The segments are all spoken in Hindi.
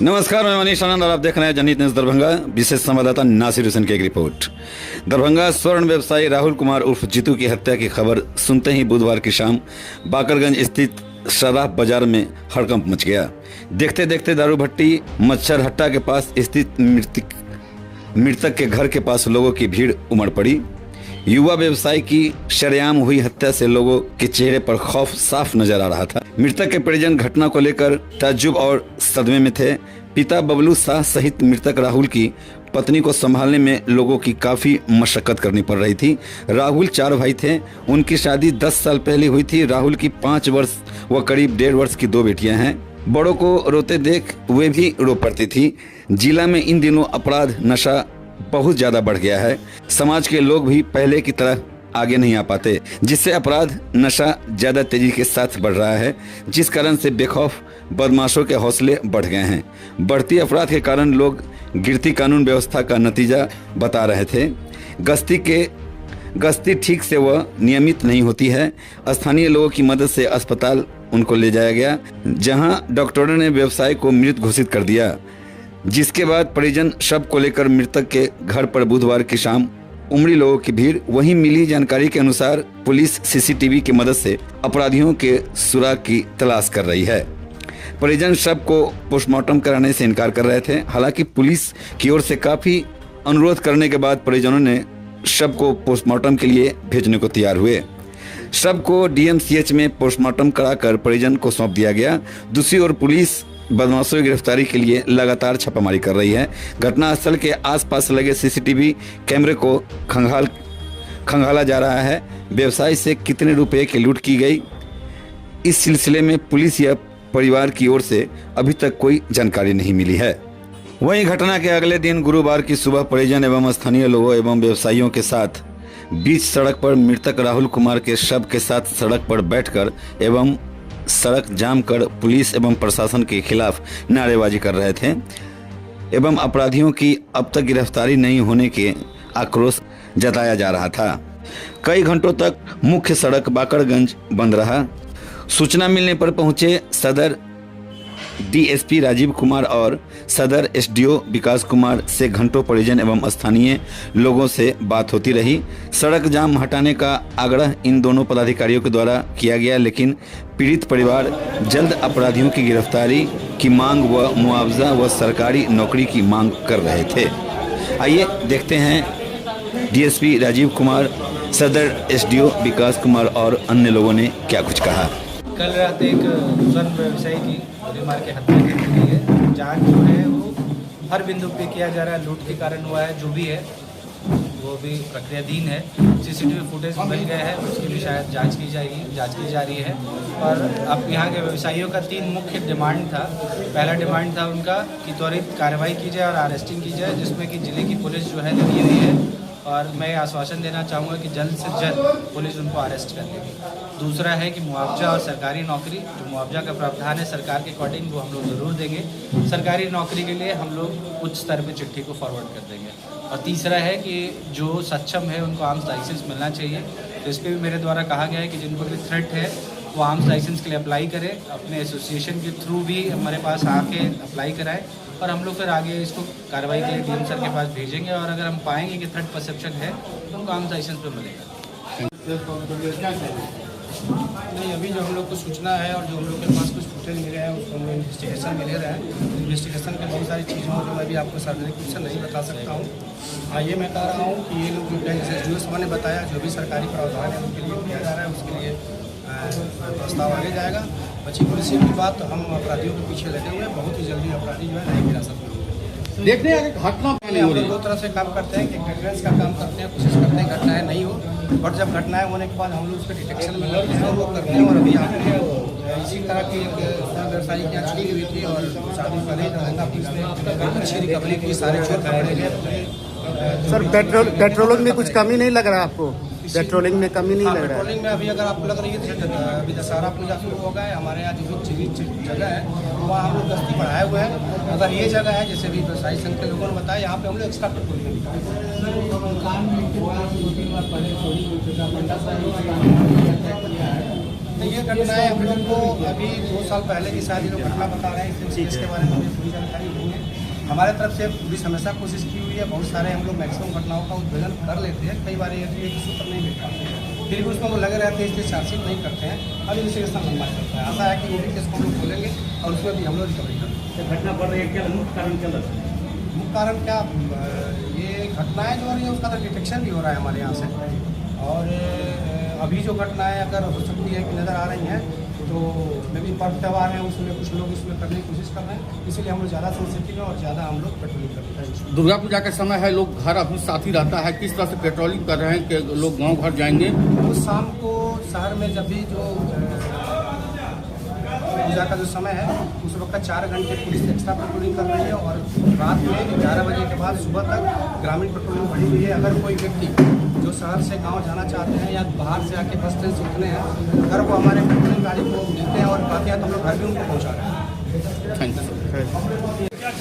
नमस्कार, मैं मनीष आनंद और आप देख रहे हैं जनहित न्यूज दरभंगा। विशेष संवाददाता नासिर हुसैन की एक रिपोर्ट। दरभंगा स्वर्ण व्यवसायी राहुल कुमार उर्फ जीतू की हत्या की खबर सुनते ही बुधवार की शाम बाकरगंज स्थित शराब बाजार में हड़कंप मच गया। देखते देखते दारू भट्टी मच्छर हट्टा के पास स्थित मृतक के घर के पास लोगों की भीड़ उमड़ पड़ी। युवा व्यवसायी की शरेआम हुई हत्या से लोगों के चेहरे पर खौफ साफ नजर आ रहा था। मृतक के परिजन घटना को लेकर ताज्जुब और सदमे में थे। पिता बबलू शाह सहित मृतक राहुल की पत्नी को संभालने में लोगों की काफी मशक्कत करनी पड़ रही थी। राहुल 4 भाई थे। उनकी शादी 10 साल पहले हुई थी। राहुल की 5 वर्ष व करीब 1.5 वर्ष की 2 बेटियां हैं। बड़ों को रोते देख वे भी रो पड़ती थी। जिला में इन दिनों अपराध नशा बहुत ज्यादा बढ़ गया है। समाज के लोग भी पहले की तरह आगे नहीं आ पाते, जिससे अपराध नशा ज्यादा तेजी के साथ बढ़ रहा है, जिस कारण से बेखौफ बदमाशों के हौसले बढ़ गए हैं। बढ़ती अपराध के कारण लोग गिरती कानून व्यवस्था का नतीजा बता रहे थे। गश्ती ठीक से वह नियमित नहीं होती है। स्थानीय लोगों की मदद से अस्पताल उनको ले जाया गया, जहां डॉक्टरों ने व्यवसाय को मृत घोषित कर दिया, जिसके बाद परिजन शव को लेकर मृतक के घर पर बुधवार की शाम उमड़ी लोगों की भीड़। वहीं मिली जानकारी के अनुसार पुलिस सीसीटीवी की मदद से अपराधियों के सुराग की तलाश कर रही है। परिजन शव को पोस्टमार्टम कराने से इनकार कर रहे थे। हालांकि पुलिस की ओर से काफी अनुरोध करने के बाद परिजनों ने शव को पोस्टमार्टम के लिए भेजने को तैयार हुए। शव को डीएमसीएच में पोस्टमार्टम कराकर परिजन को सौंप दिया गया। दूसरी ओर पुलिस बदमाशों की गिरफ्तारी के लिए लगातार छापामारी कर रही है। घटनास्थल के आसपास लगे सीसीटीवी कैमरे को खंगाला जा रहा है। व्यवसाय से कितने रुपए की लूट की गई, इस सिलसिले में पुलिस या परिवार की ओर से अभी तक कोई जानकारी नहीं मिली है। वहीं घटना के अगले दिन गुरुवार की सुबह परिजन एवं स्थानीय लोगों एवं व्यवसायियों के साथ बीच सड़क पर मृतक राहुल कुमार के शव के साथ सड़क पर बैठकर एवं सड़क जाम कर पुलिस एवं प्रशासन के खिलाफ नारेबाजी कर रहे थे एवं अपराधियों की अब तक गिरफ्तारी नहीं होने के आक्रोश जताया जा रहा था। कई घंटों तक मुख्य सड़क बाकरगंज बंद रहा। सूचना मिलने पर पहुंचे सदर डीएसपी राजीव कुमार और सदर एसडीओ विकास कुमार से घंटों परिजन एवं स्थानीय लोगों से बात होती रही। सड़क जाम हटाने का आग्रह इन दोनों पदाधिकारियों के द्वारा किया गया, लेकिन पीड़ित परिवार जल्द अपराधियों की गिरफ्तारी की मांग व मुआवजा व सरकारी नौकरी की मांग कर रहे थे। आइए देखते हैं डीएसपी राजीव कुमार, सदर एसडीओ विकास कुमार और अन्य लोगों ने क्या कुछ कहा। कल रात एक स्वर्ण व्यवसायी की गोली मार के हत्या की गई है। जांच जो है वो हर बिंदु पे किया जा रहा है। लूट के कारण हुआ है, जो भी है वो भी प्रक्रियाधीन है। सीसीटीवी फुटेज मिल गया है, उसकी भी शायद जांच की जा रही है। और अब यहाँ के व्यवसायियों का 3 मुख्य डिमांड था। पहला डिमांड था उनका कि त्वरित कार्रवाई की जाए और अरेस्टिंग की जाए, जिसमें कि जिले की पुलिस जो है लगी हुई है। और मैं आश्वासन देना चाहूँगा कि जल्द से जल्द पुलिस उनको अरेस्ट कर लेगी। दूसरा है कि मुआवजा और सरकारी नौकरी, जो मुआवजा का प्रावधान है सरकार के अकॉर्डिंग, वो हम लोग ज़रूर देंगे। सरकारी नौकरी के लिए हम लोग उच्च स्तर पे चिट्ठी को फॉरवर्ड कर देंगे। और तीसरा है कि जो सक्षम है उनको आर्म्स लाइसेंस मिलना चाहिए। तो इस पर भी मेरे द्वारा कहा गया है कि जिनको भी थ्रेट है वो आर्म्स लाइसेंस के लिए अप्लाई करें, अपने एसोसिएशन के थ्रू भी हमारे पास आके अप्लाई कराएं और हम लोग फिर आगे इसको कार्रवाई के लिए डीएम सर के पास भेजेंगे। और अगर हम पाएंगे कि थ्रेट परसेप्शन है तो उनको आर्म्स लाइसेंस पे मिलेगा। नहीं, अभी जो हम लोग को सूचना है और जो हम लोग के पास कुछ फुटेज मिले हैं उसको हम इन्वेस्टिगेशन में ले रहे हैं। इन्वेस्टिगेशन के बहुत सारी चीज़ों को मैं भी आपको सार्वजनिक रूप से नहीं बता सकता हूँ। हाँ, ये मैं कह रहा हूँ कि ये लोग जो जैसे एसडीओ साहब ने बताया, जो भी सरकारी प्रावधान है उनके लिए किया जा रहा है, उसके लिए प्रस्ताव आगे जाएगा। बची पुलिस की बात, तो हम अपराधियों के पीछे लगे हुए हैं। बहुत ही जल्दी अपराधी जो है न्यायिक हिरासत में देखते हैं घटना हम लोग 2 तरह से काम करते हैं कि डिफेंस का काम करते हैं, कोशिश करते हैं घटनाएं नहीं हो, बट जब घटनाएं होने के बाद हम लोग उसके डिटेक्शन में लगे हैं और वो करते हैं। और अभी यहाँ पे इसी तरह की एक व्यवसायी की यहाँ चोरी हुई थी और शादी पहले दरभंगा पुलिस ने अच्छी रिकवरी की, सारे चोर पकड़े गए। सर पेट्रोलिंग में कुछ कमी नहीं लग रहा आपको? पेट्रोलिंग में कमी नहीं लग रहा है? पेट्रोलिंग में अभी अगर आपको लग रही है तो अभी दशहरा पूजा शुरू हो गया है। हमारे यहाँ जो भी जगह है वहाँ हम लोग गश्ती बढ़ाए हुए हैं। अगर ये जगह है जैसे भी व्यवसायी संघ के लोगों ने बताया, यहाँ पे हम लोग एक्स्ट्रा पेट्रोलिंग तो ये घटनाएं हम लोग को अभी 2 साल पहले की शायद जो घटना बता रहे हैं इसके बारे में हमें पूरी जानकारी नहीं है। हमारे तरफ से पुलिस हमेशा कोशिश की हुई है, बहुत सारे हम लोग मैक्सिमम घटनाओं का उद्भेदन कर लेते हैं, कई बार एक सूत्र नहीं मिल पाते हैं, फिर भी उसमें हम लगे रहते हैं, इसलिए चार्जशीट नहीं करते हैं। अब इन्वेस्टिगेशन लंबा चलता है, आशा है कि वो भी केस को हम लोग खोलेंगे और उसमें भी हम लोग रिकवरी करेंगे। घटना बढ़ रही है, क्या मुख्य कारण क्या लग रहा है? मुख्य कारण क्या, ये घटनाएँ जो हो रही है उसका तो डिटेक्शन भी हो रहा है हमारे यहाँ से, और अभी जो घटनाएँ अगर हो सकती है कि नज़र आ रही हैं तो मे भी पर्व त्यौहार हैं, उसमें कुछ लोग इसमें करने की कोशिश कर रहे हैं, इसीलिए हम लोग ज़्यादा सेंसिटिव हैं और ज़्यादा हम लोग पेट्रोलिंग करते हैं। दुर्गा पूजा का समय है, लोग घर अपने साथी रहता है, किस तरह से पेट्रोलिंग कर रहे हैं कि लोग गांव घर जाएंगे? तो शाम को शहर में जब भी जो पूजा का जो समय है उस वक्त 4 घंटे पुलिस एक्स्ट्रा पेट्रोलिंग कर रही है, और रात में 11 बजे के बाद सुबह तक ग्रामीण पेट्रोलिंग बढ़ी हुई है। अगर कोई व्यक्ति जो शहर से गांव जाना चाहते हैं या बाहर से आके बस स्टैंड से उतरे हैं, अगर वो हमारे पेट्रोलिंग गाड़ी को मिलते हैं और पाते हैं तो हम लोग घर भी उनको पहुँचा रहे हैं। Thank you.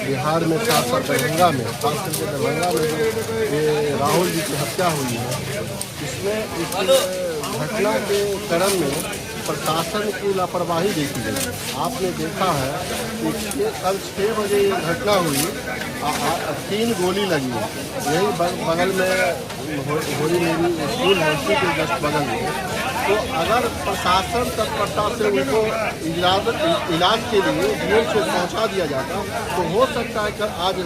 बिहार में खासकर दरभंगा में, खास करके दरभंगा में जो ये राहुल जी की हत्या हुई है, इसमें इस घटना के क्रम में प्रशासन की लापरवाही देखी गई। आपने देखा है कि कल 6 बजे ये घटना हुई, 3 गोली लगी, यही बगल में होली मेरी स्कूल है, उसी के जस्ट बगल में। तो अगर प्रशासन तत्परता से उनको इलाज के लिए जेल से पहुंचा दिया जाता तो हो सकता है कि आज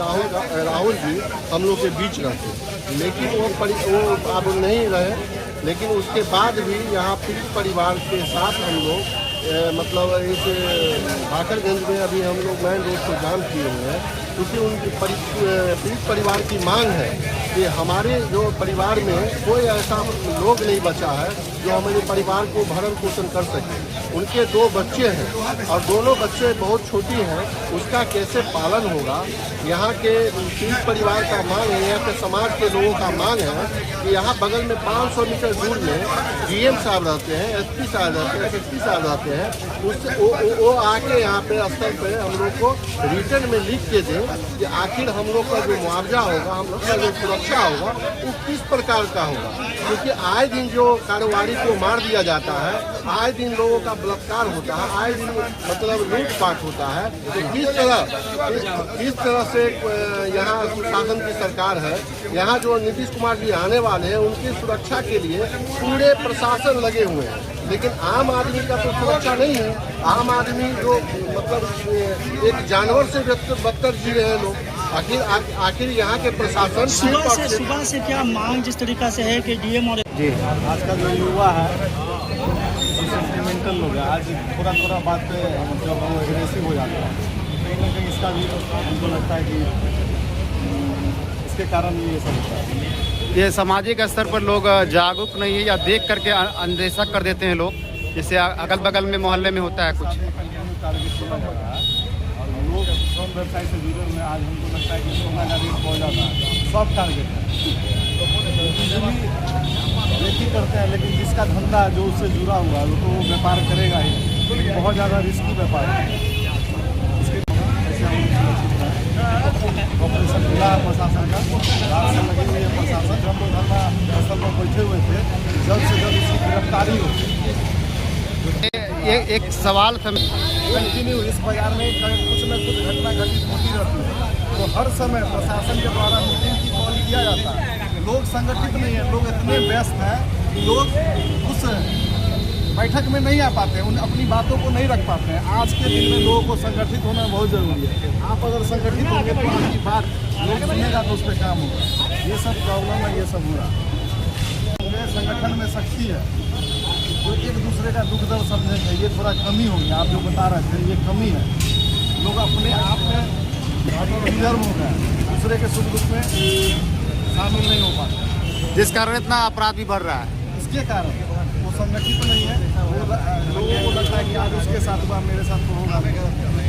राहुल जी हम लोग के बीच रहते, लेकिन वो अब नहीं रहे। लेकिन उसके बाद भी यहाँ पीड़ित परिवार के साथ हम लोग मतलब इस भाकरगंज में अभी हम लोग मेन रोड को जाम किए हुए हैं, क्योंकि उनकी पीड़ित परिवार की मांग है कि हमारे जो परिवार में कोई ऐसा लोग नहीं बचा है जो हमारे परिवार को भरण पोषण कर सके। उनके 2 बच्चे हैं और दोनों बच्चे बहुत छोटी हैं, उसका कैसे पालन होगा। यहाँ के पीड़ित परिवार का मांग है, यहाँ के समाज के लोगों का मांग है कि यहाँ बगल में 500 मीटर दूर में डीएम साहब रहते हैं, एसपी साहब रहते हैं, एसपी साहब रहते हैं, उससे वो आके यहाँ पे स्तर पे हम लोग को रिटर्न में लिख के दें कि आखिर हम लोग का जो मुआवजा होगा, हम लोग का जो सुरक्षा होगा वो किस प्रकार का होगा। क्योंकि आए दिन जो कारोबारी को मार दिया जाता है, आए दिन लोगों का बलात्कार होता है, आए दिन मतलब लूटपाट होता है, तो किस तरह से यहाँ शासन की सरकार है, यहाँ जो नीतीश कुमार जी आने वाले हैं उनकी सुरक्षा के लिए पूरे प्रशासन लगे हुए हैं, लेकिन आम आदमी का तो सुरक्षा नहीं है। आम आदमी जो मतलब एक जानवर से बदतर जी रहे हैं लोग। आखिर यहाँ के प्रशासन सुबह से क्या मांग जिस तरीका से है कि डीएम और जी आज का जो युवा है सेंटिमेंटल लोग है, आज थोड़ा बात पे जब वो एग्रेसिव हो जाता है, कहीं ना कहीं इसका भी हमको लगता है कि इसके कारण ये सब होता है। ये सामाजिक स्तर पर लोग जागरूक नहीं है या देख करके अनदेखा कर देते हैं लोग, जैसे अगल बगल में मोहल्ले में होता है कुछ। और लोग श्रम व्यवसाय से जुड़े हुए आज हमको लगता है कि सोना का रेट बहुत ज़्यादा है, सब टारगेट है, देखी करते हैं। लेकिन जिसका धंधा जो उससे जुड़ा हुआ है तो वो व्यापार करेगा ही, बहुत ज़्यादा रिस्की व्यापार है। ऑपरेशन मिला है प्रशासन का, रात से लगी हुई है प्रशासन, हम लोग धरना स्थल पर बैठे हुए थे, जल्द से जल्द इसकी गिरफ्तारी हो। एक सवाल था, कंटिन्यू इस बाजार में कुछ न कुछ घटना घटित होती रहती है, तो हर समय प्रशासन के द्वारा मीटिंग की कॉल किया जाता है। लोग संगठित नहीं है, लोग इतने व्यस्त हैं कि लोग उस बैठक में नहीं आ पाते हैं, उन अपनी बातों को नहीं रख पाते हैं। आज के दिन में लोगों को संगठित होना बहुत ज़रूरी है। आप अगर संगठित होंगे तो आपकी बात लोग सुनेगा तो उस पर काम होगा। ये सब प्रॉब्लम है, ये सब हो रहा है। संगठन में शक्ति है तो एक दूसरे का दुख दर्द समझेंगे, ये थोड़ा कमी होगी। आप जो बता रहे थे ये कमी है, लोग अपने आप में रिजर्व हो गए, दूसरे के सुख दुख में शामिल नहीं हो पाते, जिस कारण इतना अपराध भी बढ़ रहा है। इसके कारण वो संगठित नहीं है, लोगों को लगता है कि आज उसके साथ हुआ मेरे साथ तो होगा,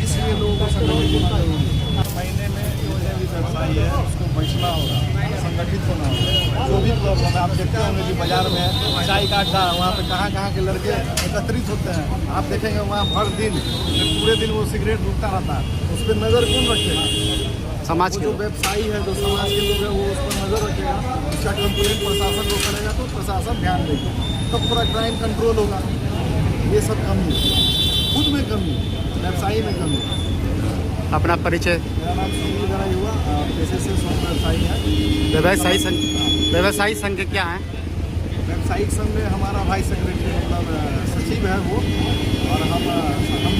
इसलिए लोगों को संगठित होना होगा। महीने में जो है व्यवसायी है उसको बचना होगा, संगठित होना होगा। जो भी प्रॉब्लम है आप देखते होंगे कि बाजार में चाय का अड्डा, वहाँ पे कहाँ के लड़के एकत्रित होते हैं, आप देखेंगे वहाँ हर दिन पूरे दिन वो सिगरेट रुकता रहता है, उस पर नज़र कौन रखेगा? समाज जो व्यवसायी है, जो समाज के लोग हैं वो उस पर नज़र रखेगा, उसका कंप्लेंट प्रशासन को करेगा तो प्रशासन ध्यान देगा, तब पूरा क्राइम कंट्रोल होगा। ये सब कमी है, खुद में कमी है, व्यवसायी में कमी है। अपना परिचय। मेरा नाम सुनील गराई हुआ, पेशे से स्वर्ण व्यवसायी है। व्यवसायी संघ क्या है? व्यावसायिक संघ में हमारा भाई सेक्रेटरी मतलब सचिव है वो, और हम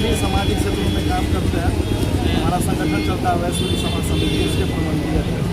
भी सामाजिक क्षेत्रों में काम करते हैं। हमारा संगठन चलता है वैश्विक समाज समिति, उसके प्रबंधकीय अध्यक्ष।